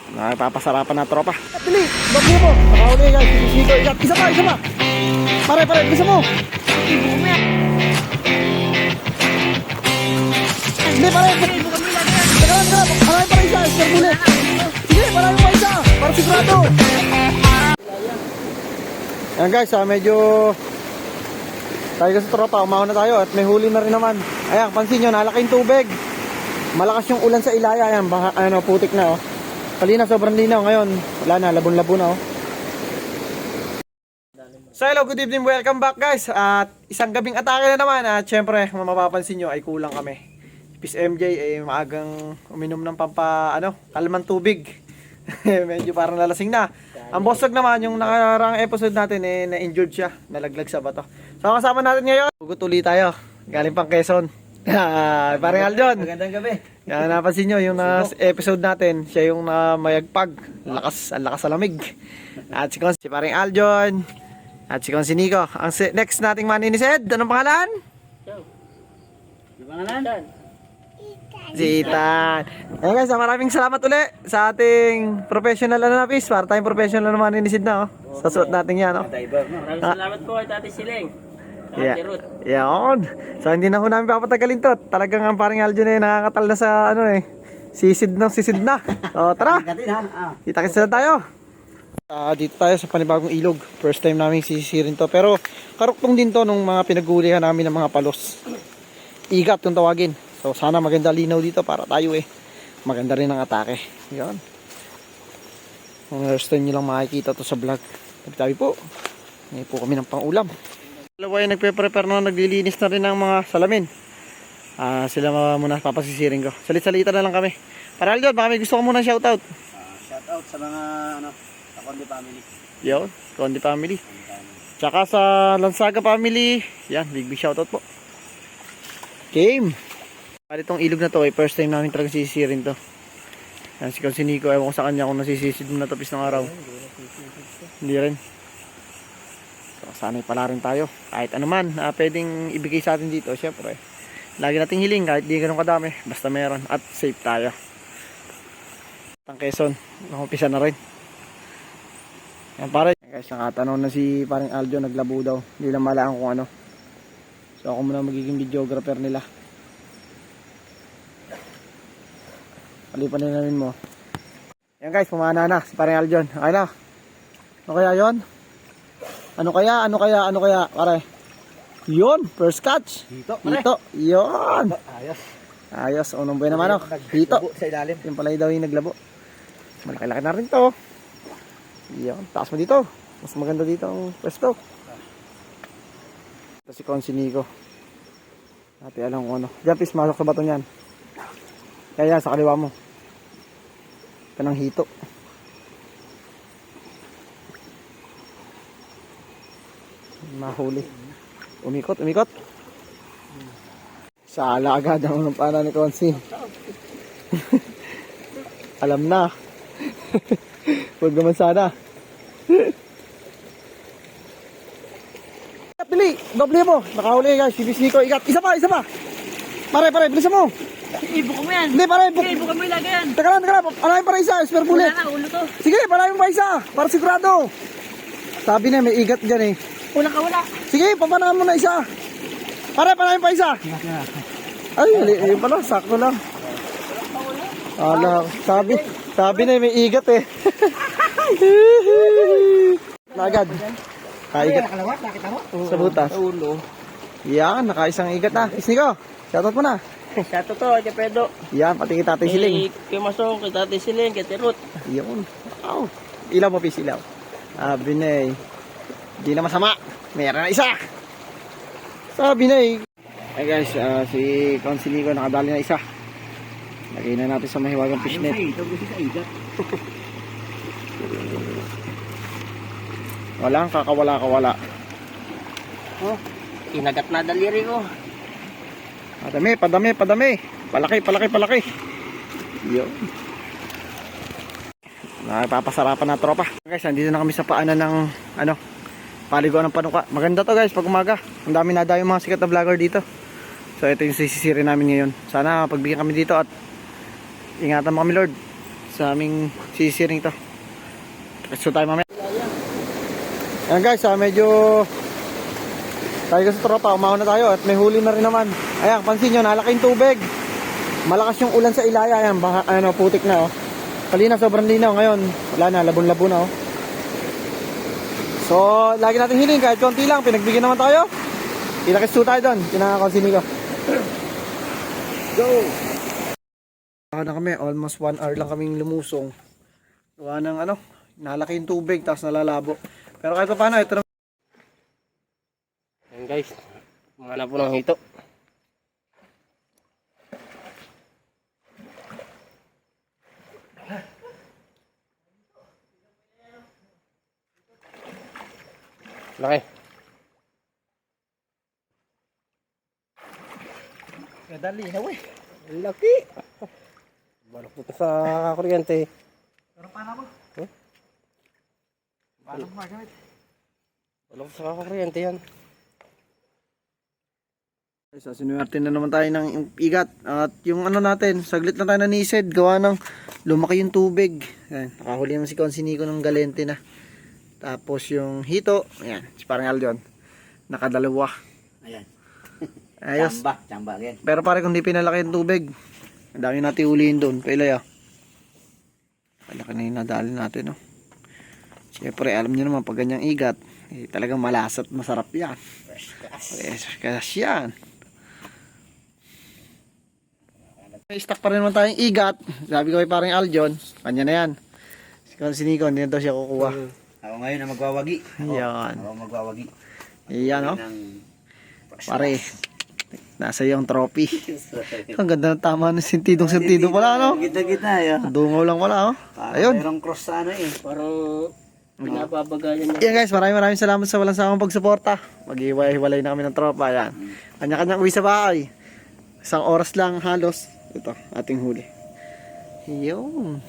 Nakapapasarapan na tropa. Pili, bagyo mo. Nakahuli guys, sisiko. Isa pa, isa pa. Pare, bisa mo. Hindi, pare. Marami pa isa, Sir Bullet. Sige, marami pa isa. Para sigurado. Ayan guys, medyo tayo sa tropa, umahon na tayo at may huli na rin naman. Ayan, pansin nyo, nalaki yung tubig. Malakas yung ulan sa Ilaya. Ayan, putik na oh. Kalina, sobrang linaw ngayon. Wala na, labon-labo na oh. So hello, good evening, welcome back guys. At isang gabing atake na naman. At syempre, kung mapapansin nyo ay kulang kami. Peace MJ ay maagang uminom ng kalmang tubig. Medyo parang lalasing na. Ang bossog naman, yung nakarang episode natin na-injured siya. Nalaglag sa bato. So kasama natin ngayon, hugot ulit tayo. Galing pang Quezon. Parang Aljon. Magandang gabi. Yan, napansin nyo, yung episode natin, siya yung mayagpag. Ang lakas sa lamig. At si paring Aljon. At si Nico. Ang next nating maninisid, anong pangalan? Yung pangalan? Si Ethan. Ayan guys, maraming salamat ulit sa ating professional Pis. Para tayong professional na maninisid na sa suot natin yan. Maraming salamat po kay Tati Siling. Yan. So hindi na ho namin papatagalin to. Talagang ang paring Aljon nakakatal na sa sisid na. So tara. Kita-kits na tayo. Dito tayo sa panibagong ilog. First time namin sisirin to. Pero karuktong din to nung mga pinaghulihan namin ng mga palos. Igat yung tawagin. So sana maganda linaw dito para tayo maganda rin ang atake. Yan. Kung first time nyo lang makikita to sa vlog. Tabi po. Ngayon po kami ng pang-ulam. Dalawa ay nagpe-prepare na, naglilinis na rin ng mga salamin. Sila muna papasisiring ko. Salit-salita na lang kami. Para Aljon, baka may gusto ko muna shoutout. Shoutout sa mga sa Condi family. Yun, Condi family. Tsaka sa Lansaga family. Yan, big shoutout po. Game. Para itong ilog na to first time namin talagang sisirin to. Yan, si Nico, ewan ko sa kanya kung nasisisid mo na tapis ng araw. Hindi rin. Sana'y pala rin tayo. Kahit ano man pwedeng ibigay sa atin dito. Siyempre, lagi nating hiling kahit di ganun kadami. Basta meron at safe tayo. Ang Quezon, nakumpisa na rin. Yan pare. Guys, nakatanong na si paring Aljo, naglabo daw. Hindi lang malaan kung ano. So ako muna magiging videographer nila. Palipan na namin mo. Yan guys, pumana na si paring Aljon. Okay na. Ano kaya yon? Ano kaya, pare? Yun, first catch. Dito. Yun. Ayos, unang buhay naman dito. Sa ilalim. Yung pala daw yung naglabo. Malaki-laki na rin to. Yun, taas mo dito. Mas maganda dito ang pwesto. Ito si Nico. Natin alam kung ano. Diyan, please, masok sa bato niyan. Kaya sa kaliwa mo. Ito ng hito. Mahuli. Umikot. Sala agad ang unang pana ni Konsi. Alam na. Huwag naman sana. Pili, doble mo. Nakahuli guys. Si Nico, ikat. Isa pa. Pare, bilisan mo. Ibuko mo yan. Hindi, pare. Ibuko mo ilagay yan. Teka lang. Alayin para isa. Spare bullet. Wala na, ulo to. Sige, palayin mo pa isa. Para sigurado. Sabi na, may igat dyan Wala. Sige, papanaan mo na isa. Pare, panahin pa isa. Ay, ayun pala, sakto lang. Sabi na may igat Agad. Igat. Sa butas. Yan, nakaisang igat na. Isniko, shoutout mo na. Shoutout to, kay Pedro. Yan, pati kay Tatay Siling. Kay Masong, kay Tati Siling, kay Tirut. Yan. Wow. Ilaw mo, pisilaw. Binay. Di na masama. Meron na isa. Sabi na Hey guys, si Nico nakadali na isa. Lagay na natin sa mahiwagang fishnet. Walang kakawala-kawala. Oh, inagat na daliri ko. Padami. Palaki. Yo. Nakapapasarapan na tropa. Guys, andito na kami sa paanan ng paliguan ng panuka. Maganda to guys pag umaga. Ang dami na dayo mga sikat na vlogger dito. So ito yung sisisirin namin ngayon. Sana pagbigyan kami dito at ingatan mo kami Lord. sa aming sisiring to. So tayo mamaya. Ayan guys, medyo tayo sa tropa, umahon na tayo at may huli na rin naman. Ayan, pansin nyo, nalaki yung tubig. Malakas yung ulan sa Ilaya. Ayan, putik na oh. Kanina sobrang linaw, ngayon wala na, labon-labo na oh. So, lagi natin hiling kahit konti lang, pinagbigyan naman tayo. Inakisto tayo doon, kinakakonsin ko. Go! Na kami, almost 1 hour lang kaming lumusong. Gawa ng nalaki yung tubig, tapos nalalabo. Pero kahit pa paano, ito na. Ayan guys, mga na po ng hito. Laki. Dali na we. Laki. Balak po sa kuryente. Pero paano mo? Paano mo magamit? Balak sa kuryente yan. So, sinuwerte na naman tayo ng igat. At yung natin, saglit na tayo nanised. Gawa ng lumaki yung tubig. Ayan, nakahuli naman si Consinico ng galente na. Tapos yung hito, ayan, si parang Aljon. Nakadalawa. Ayan. Ayos. Chamba again. Pero pare kung di pinalaki yung tubig, ang dami natin ulihin doon. Pailay ah. Palaki na yung nadali natin, no? Siyempre, alam nyo naman, pag ganyang igat, talagang malasat, masarap yan. Fresh cash yan. May stock pa rin naman tayong igat. Sabi ko kay parang Aljon, kanya na yan. Si Nico, hindi na daw siya kukuha. Ako ngayon na magwawagi. Yan. Ako magwawagi. Yan, no? Pare, nasa yung trophy. Ang ganda ng tama ng sentidong-sentido pala, no? Kita-kita, yun. Dungaw lang pala, oh. Ayun. Mayroong cross sa Parang pinapabagayan niya. Yan guys, maraming salamat sa walang sawang pagsuporta. Mag-iwalay na kami ng tropa, yan. Kanya-kanyang uwi sa bahay. 1 oras lang halos. Ito, ating huli. Yun.